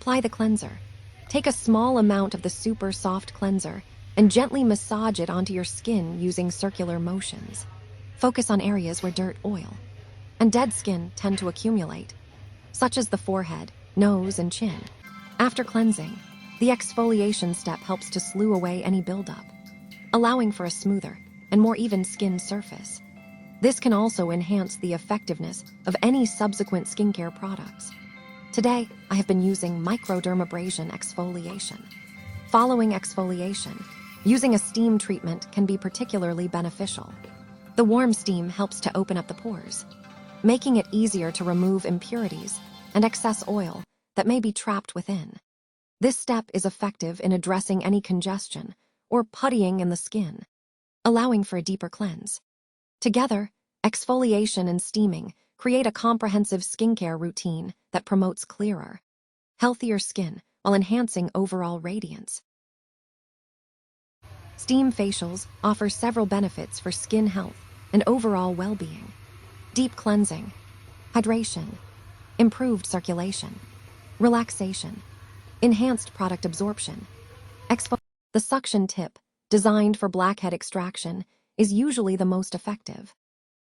Apply the cleanser. Take a small amount of the super soft cleanser and gently massage it onto your skin using circular motions. Focus on areas where dirt, oil, and dead skin tend to accumulate, such as the forehead, nose, and chin. After cleansing, the exfoliation step helps to slough away any buildup, allowing for a smoother and more even skin surface. This can also enhance the effectiveness of any subsequent skincare products. Today, I have been using microdermabrasion exfoliation. Following exfoliation, using a steam treatment can be particularly beneficial. The warm steam helps to open up the pores, making it easier to remove impurities and excess oil that may be trapped within. This step is effective in addressing any congestion or puttying in the skin, allowing for a deeper cleanse. Together, exfoliation and steaming create a comprehensive skincare routine that promotes clearer, healthier skin while enhancing overall radiance. Steam facials offer several benefits for skin health and overall well-being. Deep cleansing, hydration, improved circulation, relaxation, enhanced product absorption. The suction tip, designed for blackhead extraction, is usually the most effective.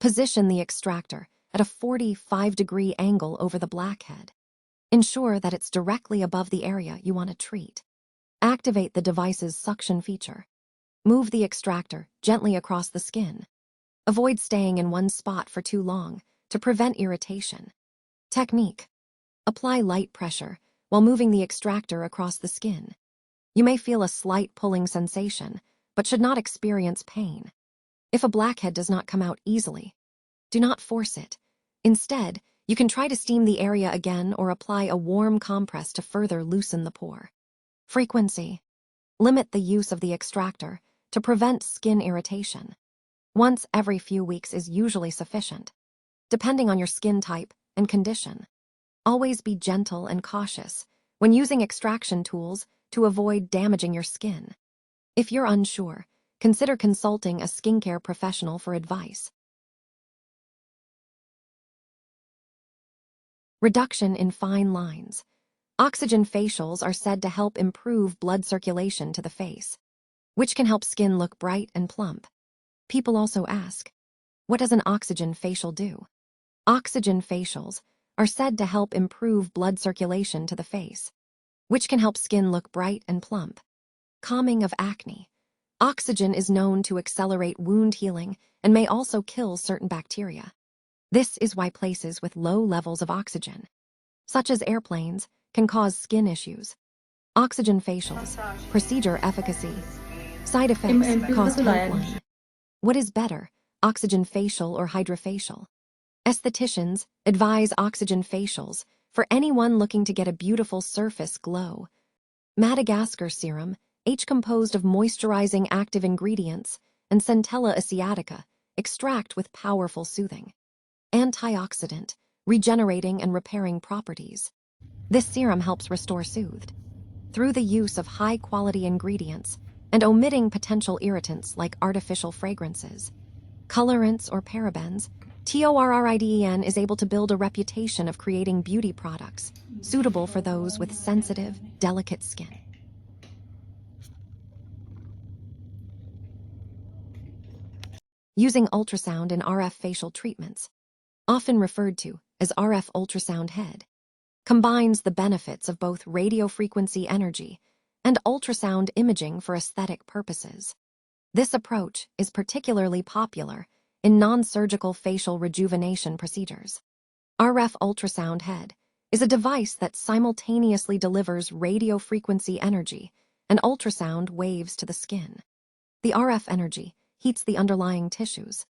Position the extractor at a 45-degree angle over the blackhead. Ensure that it's directly above the area you want to treat. Activate the device's suction feature. Move the extractor gently across the skin. Avoid staying in one spot for too long to prevent irritation. Technique: apply light pressure while moving the extractor across the skin. You may feel a slight pulling sensation, but should not experience pain. If a blackhead does not come out easily, do not force it. Instead, you can try to steam the area again or apply a warm compress to further loosen the pore. Frequency: limit the use of the extractor to prevent skin irritation. Once every few weeks is usually sufficient, depending on your skin type and condition. Always be gentle and cautious when using extraction tools to avoid damaging your skin. If you're unsure, consider consulting a skincare professional for advice. Reduction in fine lines. Oxygen facials are said to help improve blood circulation to the face, which can help skin look bright and plump. People also ask, what does an oxygen facial do? Oxygen facials are said to help improve blood circulation to the face, which can help skin look bright and plump. Calming of acne. Oxygen is known to accelerate wound healing and may also kill certain bacteria. This is why places with low levels of oxygen, such as airplanes, can cause skin issues. Oxygen facials, procedure efficacy, side effects, cost helpline. What is better, oxygen facial or hydrofacial? Estheticians advise oxygen facials for anyone looking to get a beautiful surface glow. Madagascar serum, composed of moisturizing active ingredients and Centella asiatica, extract with powerful soothing, antioxidant, regenerating and repairing properties. This serum helps restore soothed through the use of high-quality ingredients and omitting potential irritants like artificial fragrances, colorants, or parabens. TORRIDEN is able to build a reputation of creating beauty products suitable for those with sensitive, delicate skin. Using ultrasound in RF facial treatments, often referred to as RF ultrasound head, combines the benefits of both radiofrequency energy and ultrasound imaging for aesthetic purposes. This approach is particularly popular in non-surgical facial rejuvenation procedures. RF ultrasound head is a device that simultaneously delivers radiofrequency energy and ultrasound waves to the skin. The RF energy heats the underlying tissues,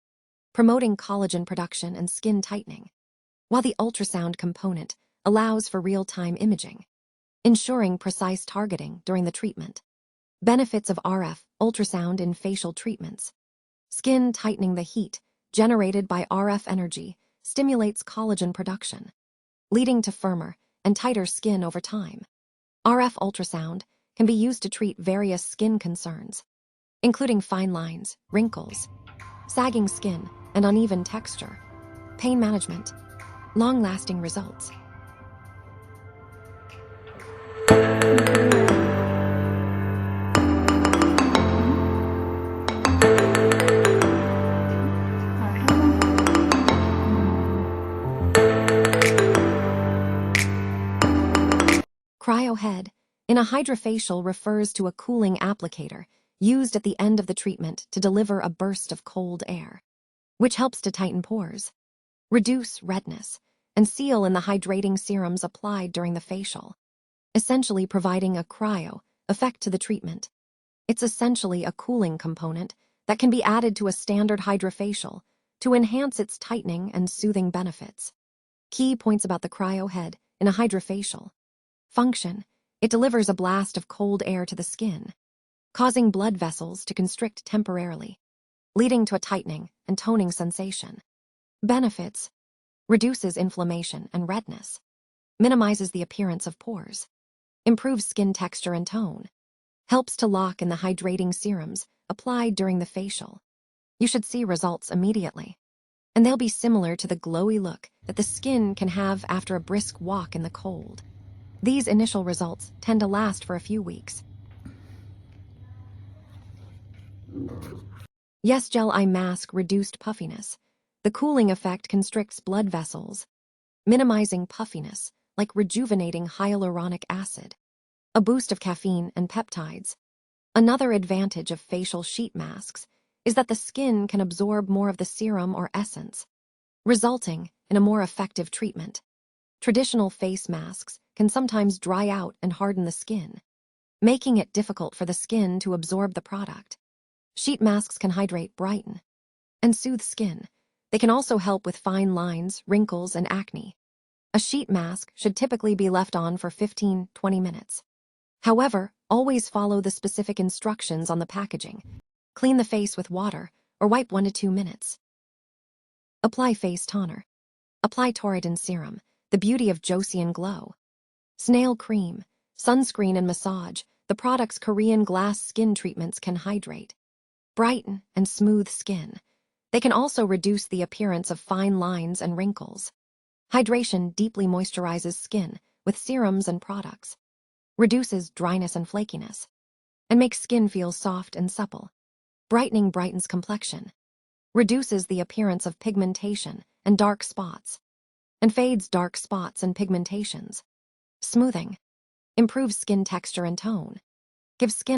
promoting collagen production and skin tightening, while the ultrasound component allows for real-time imaging, ensuring precise targeting during the treatment. Benefits of RF ultrasound in facial treatments. Skin tightening. The heat generated by RF energy stimulates collagen production, leading to firmer and tighter skin over time. RF ultrasound can be used to treat various skin concerns, including fine lines, wrinkles, sagging skin, and uneven texture. Pain management. Long-lasting results. Cryohead in a hydrofacial refers to a cooling applicator used at the end of the treatment to deliver a burst of cold air, which helps to tighten pores, reduce redness, and seal in the hydrating serums applied during the facial, essentially providing a cryo effect to the treatment. It's essentially a cooling component that can be added to a standard hydrofacial to enhance its tightening and soothing benefits. Key points about the cryohead in a hydrofacial. Function: it delivers a blast of cold air to the skin, causing blood vessels to constrict temporarily, leading to a tightening and toning sensation. Benefits: reduces inflammation and redness, minimizes the appearance of pores, improves skin texture and tone, helps to lock in the hydrating serums applied during the facial. You should see results immediately, and they'll be similar to the glowy look that the skin can have after a brisk walk in the cold. These initial results tend to last for a few weeks. Yes Gel Eye Mask reduced puffiness. The cooling effect constricts blood vessels, minimizing puffiness, like rejuvenating hyaluronic acid. A boost of caffeine and peptides. Another advantage of facial sheet masks is that the skin can absorb more of the serum or essence, resulting in a more effective treatment. Traditional face masks can sometimes dry out and harden the skin, making it difficult for the skin to absorb the product. Sheet masks can hydrate, brighten, and soothe skin. They can also help with fine lines, wrinkles, and acne. A sheet mask should typically be left on for 15–20 minutes. However, always follow the specific instructions on the packaging. Clean the face with water or wipe 1 to 2 minutes. Apply face toner. Apply Torridin serum, the beauty of Joseon glow. Snail cream, sunscreen and massage. The product's Korean glass skin treatments can hydrate, brighten, and smooth skin. They can also reduce the appearance of fine lines and wrinkles. Hydration deeply moisturizes skin with serums and products, reduces dryness and flakiness, and makes skin feel soft and supple. Brightening brightens complexion, reduces the appearance of pigmentation and dark spots, and fades dark spots and pigmentations. Smoothing improves skin texture and tone, gives skin